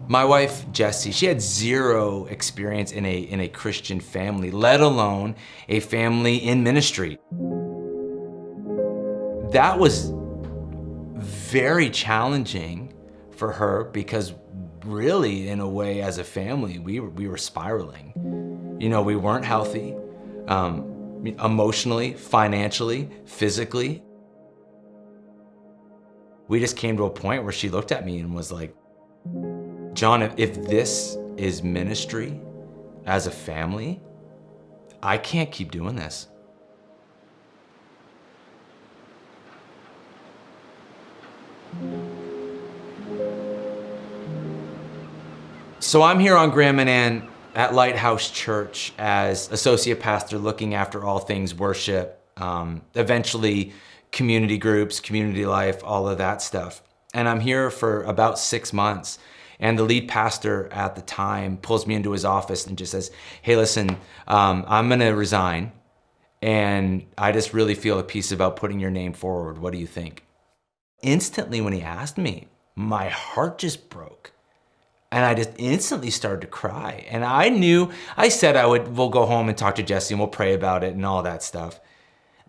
My wife, Jessie, she had zero experience in a Christian family, let alone a family in ministry. That was very challenging for her because really, in a way, as a family, we were spiraling. We weren't healthy, emotionally, financially, physically. We just came to a point where she looked at me and was like, John, if this is ministry as a family, I can't keep doing this. So I'm here on Grand Manan at Lighthouse Church as associate pastor looking after all things worship, eventually community groups, community life, all of that stuff. And I'm here for about 6 months. And the lead pastor at the time pulls me into his office and just says, hey, listen, I'm gonna resign. And I just really feel at peace about putting your name forward. What do you think? Instantly when he asked me, my heart just broke. And I just instantly started to cry. And I said we'll go home and talk to Jesse and we'll pray about it and all that stuff.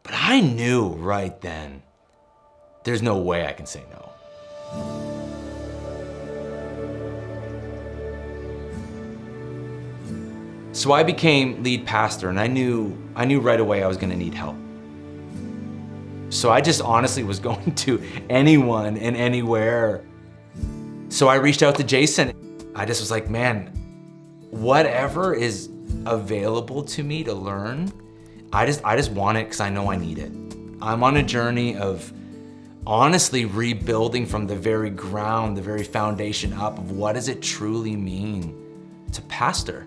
But I knew right then, there's no way I can say no. So I became lead pastor, and I knew right away I was gonna need help. So I just honestly was going to anyone and anywhere. So I reached out to Jason. I just was like, man, whatever is available to me to learn, I just want it because I know I need it. I'm on a journey of honestly rebuilding from the very ground, the very foundation up of what does it truly mean to pastor.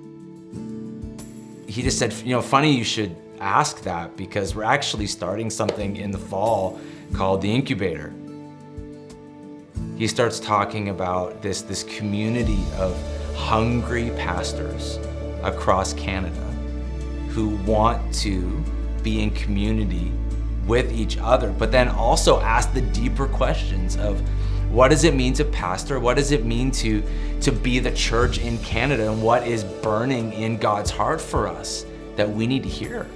He just said, funny you should ask that because we're actually starting something in the fall called the Incubator. He starts talking about this community of hungry pastors across Canada who want to be in community with each other, but then also ask the deeper questions of what does it mean to pastor? What does it mean to be the church in Canada? And what is burning in God's heart for us that we need to hear?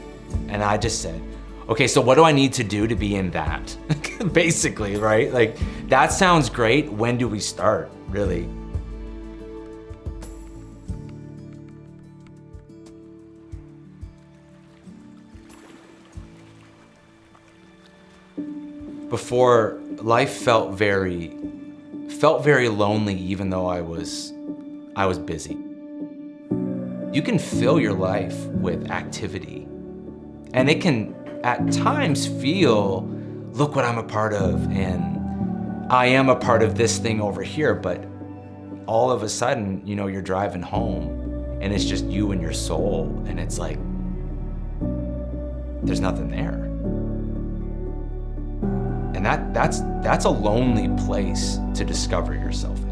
And I just said, okay, so what do I need to do to be in that? Basically, right? Like, that sounds great. When do we start, really? Before, life felt very lonely, even though I was busy. You can fill your life with activity, and it can at times feel, look what I'm a part of, and I am a part of this thing over here, but all of a sudden, you're driving home and it's just you and your soul, and it's like, there's nothing there. And that's a lonely place to discover yourself in.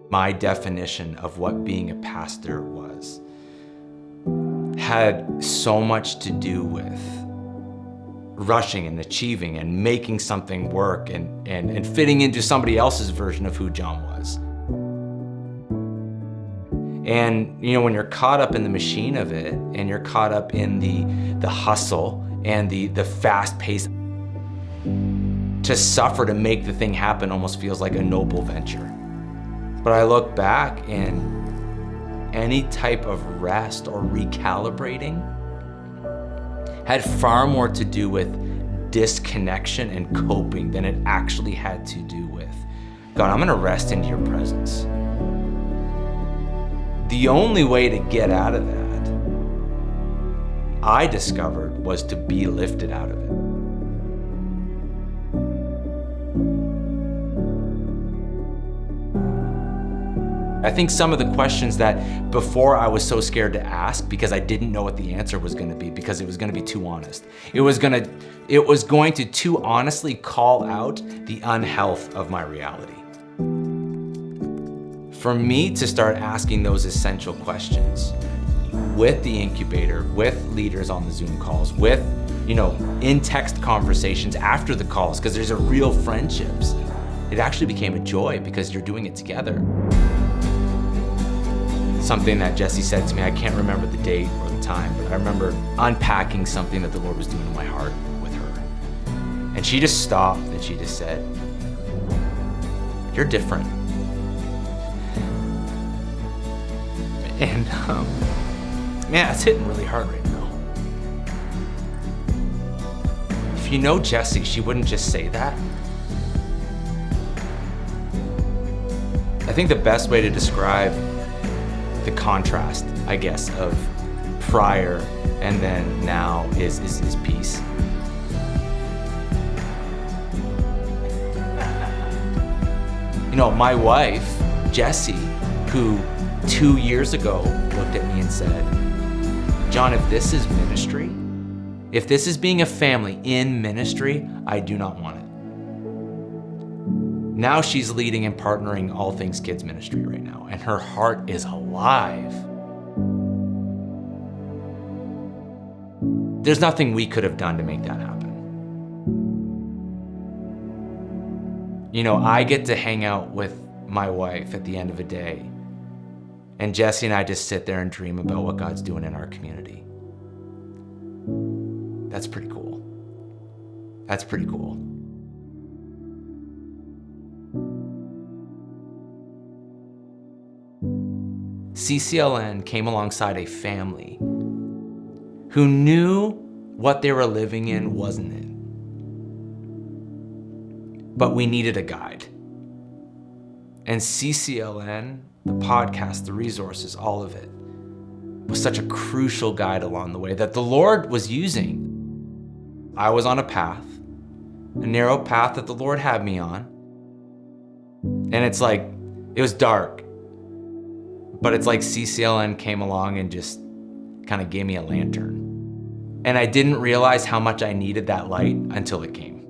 My definition of what being a pastor was had so much to do with rushing and achieving and making something work and fitting into somebody else's version of who John was. And when you're caught up in the machine of it, and you're caught up in the hustle and the fast pace, to suffer to make the thing happen almost feels like a noble venture. But I look back, and any type of rest or recalibrating had far more to do with disconnection and coping than it actually had to do with, God, I'm gonna rest into your presence. The only way to get out of that, I discovered, was to be lifted out of it. I think some of the questions that before I was so scared to ask because I didn't know what the answer was gonna be, because it was gonna be too honest. It was going to too honestly call out the unhealth of my reality. For me to start asking those essential questions, with the incubator, with leaders on the Zoom calls, with, in text conversations after the calls, because there's a real friendships. It actually became a joy because you're doing it together. Something that Jesse said to me, I can't remember the date or the time, but I remember unpacking something that the Lord was doing in my heart with her. And she just stopped and she just said, "You're different." And man, it's hitting really hard right now. If you know Jessie, she wouldn't just say that. I think the best way to describe the contrast, I guess, of prior and then now is peace. My wife, Jessie, who 2 years ago looked at me and said, "John, if this is ministry, if this is being a family in ministry, I do not want it." Now she's leading and partnering all things kids ministry right now, and her heart is alive. There's nothing we could have done to make that happen. I get to hang out with my wife at the end of a day, and Jesse and I just sit there and dream about what God's doing in our community. That's pretty cool. That's pretty cool. CCLN came alongside a family who knew what they were living in wasn't it. But we needed a guide. And CCLN, the podcast, the resources, all of it, was such a crucial guide along the way that the Lord was using. I was on a path, a narrow path that the Lord had me on. And it was dark. But it's like CCLN came along and just kind of gave me a lantern. And I didn't realize how much I needed that light until it came.